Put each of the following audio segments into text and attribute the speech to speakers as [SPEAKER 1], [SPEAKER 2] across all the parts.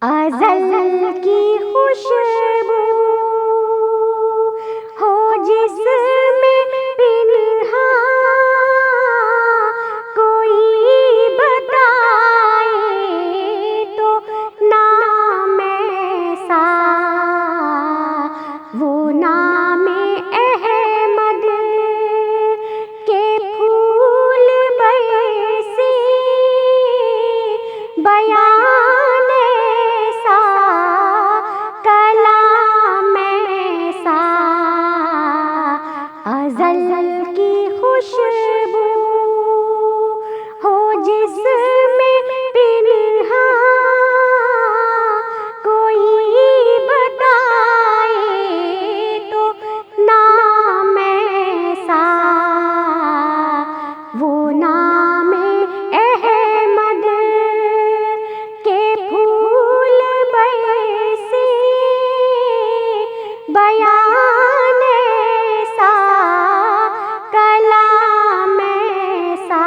[SPEAKER 1] अज़ल की खुशबू हो जिसमें पिन्हा कोई बताए तो नाम ऐसा, वो नाम अहमद के फूल बरसे बयान ऐसा, कलाम ऐसा। अज़ल की खुशबू हो जिसमें पिन्हा कोई बताए तो नाम ऐसा, वो नाम अहमद के फूल बरसे बयान ऐसा, कलाम ऐसा।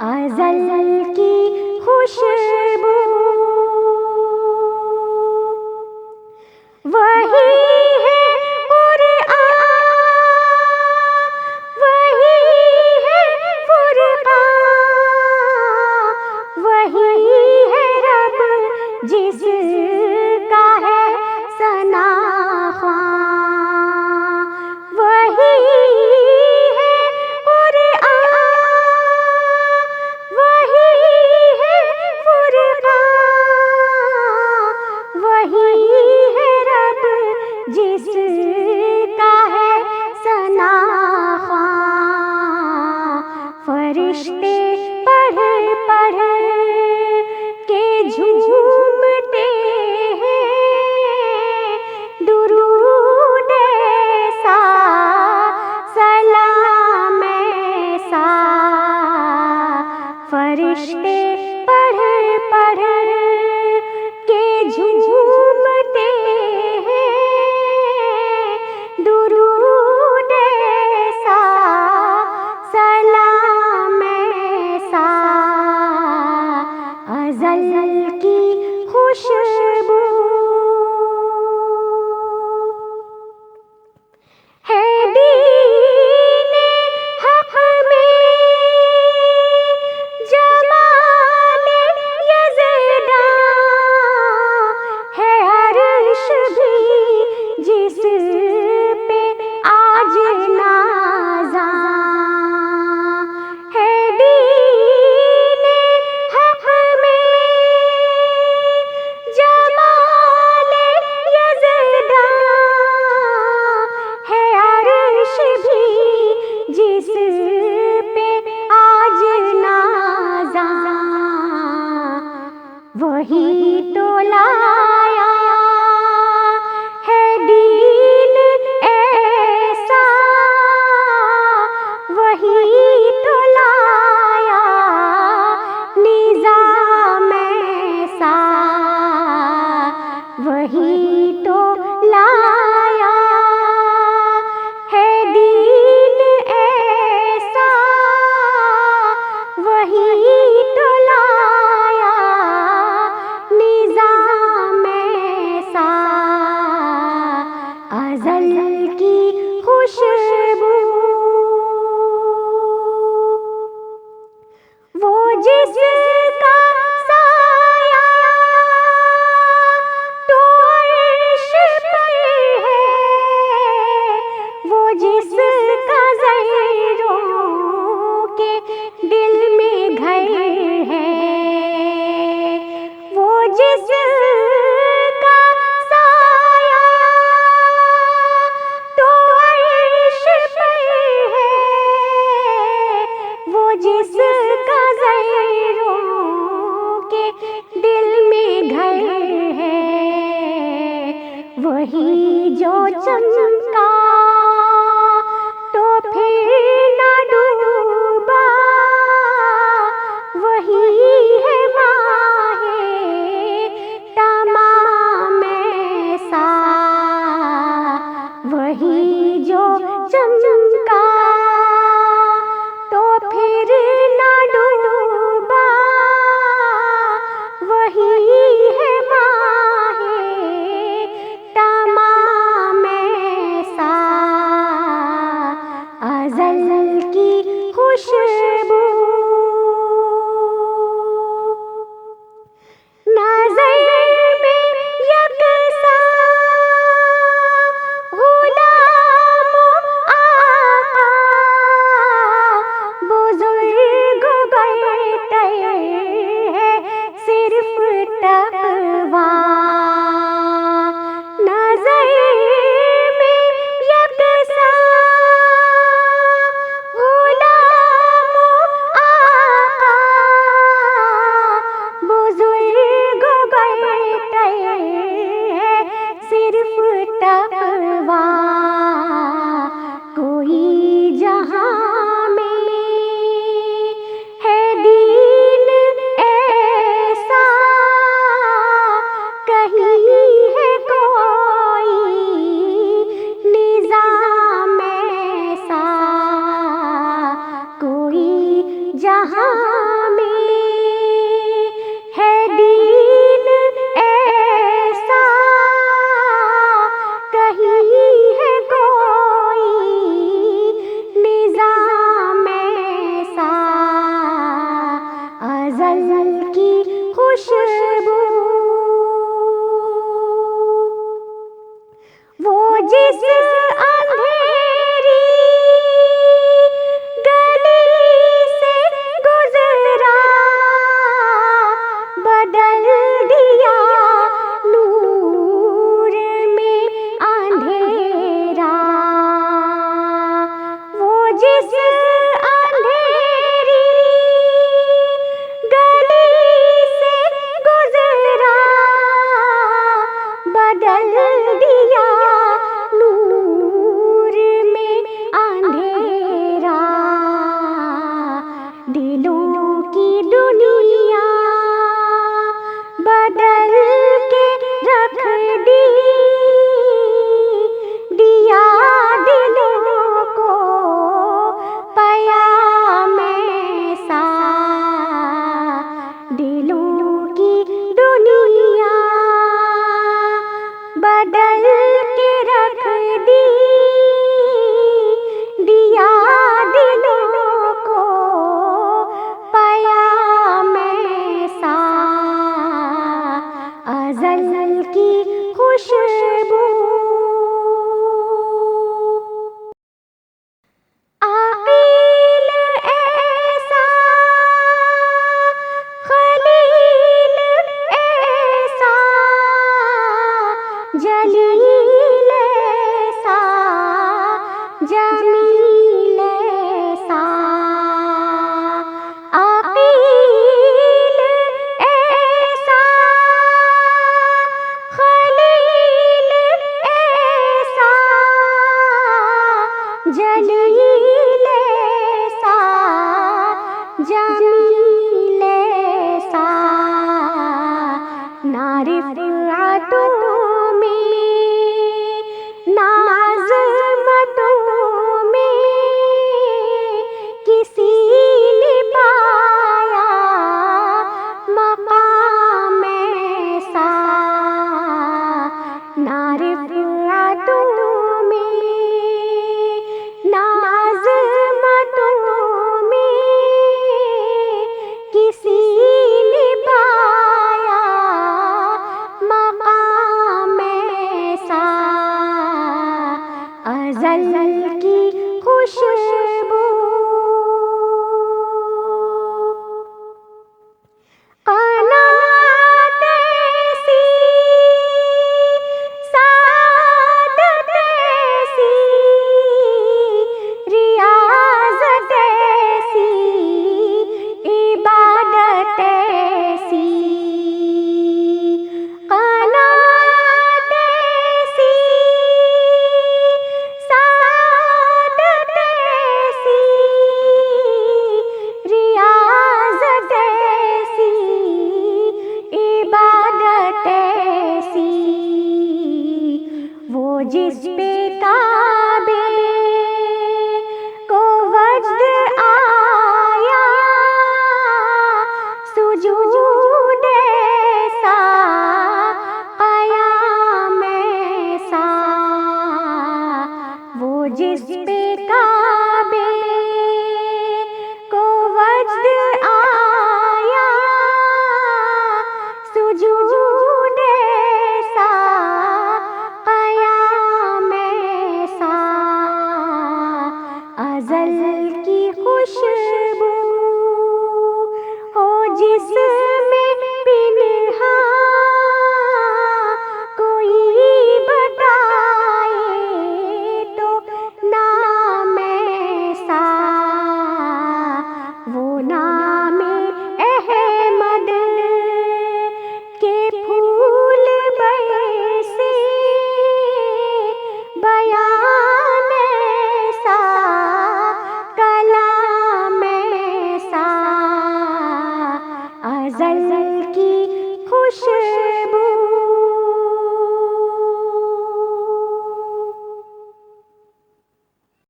[SPEAKER 1] अज़ल की खुशबू वही है कुरआन, वही है फुरक़ान, वही है रब जिसका है सना ख्वां। वही है कुरआन, वही है फुरक़ान, वही है रब जिसका है सना ख्वां। फरिश्ते पढ़ पढ़ के झूमते हैं दुरूद ऐसा, सलाम ऐसा। फरिश्ते पढ़ पढ़ के झूमते हैं दुरूद ऐसा, सलाम ऐसा। अज़ल की खुशबू है दीने हक़ में जमाने यज़दा, है अर्श भी जिस पे आज नाज़ा। है दीने हक़ में जमाने यज़दा, है अर्श भी जिस पे आज नाज़ा। वही तो लाया है दीन ऐसा, वही तो लाया निज़ाम ऐसा, वही तो लाया है दीन ऐसा, वही तो लाया निज़ाम ऐसा। अज़ल की खुशबू वो जिसका साया तो अर्श पर है, वो जिसका ज़र्रों के दिल में घर है। वो जिसका साया तो अर्श पर है, वो जिसका ज़र्रों के दिल में घर है। वही जो चमका तो फिर न डूबा, वही है माहे तमाम ऐसा। वही जो चमका तो फिर न डूबा, वही खुशबू, वो जिस अंधेरी गली से गुजरा, बदल दिया नूर में अंधेरा। वो जिस अंधेरी गली से गुजरा, बदल दिया नूर में अंधेरा। दिलों की दुनिया बदल के रख दी, दिया दिलों को पयाम ऐसा। दिलों की दुनिया बदल के रख दी, दिया दिलों को पयाम ऐसा। अज़ल की खुशबू, आक़िल ऐसा, खलील ऐसा, जलील ऐसा, जमील ऐसा। आक़िल ऐसा, खलील ऐसा, जलील ऐसा, जमील ऐसा। ना रिफ़अतों में, ना अज़मतों में किसी ने पाया मक़ाम ऐसा। ना रिफ़अतों में, ना अज़मतों में किसी ने पाया मक़ाम ऐसा। अज़ल की खुशबू, क़नाअत ऐसी, सादत ऐसी, रियाज़त ऐसी, इबादत ऐसी। क़नाअत ऐसी, सादत ऐसी, रियाज़त ऐसी, इबादत ऐसी। वो जिस पे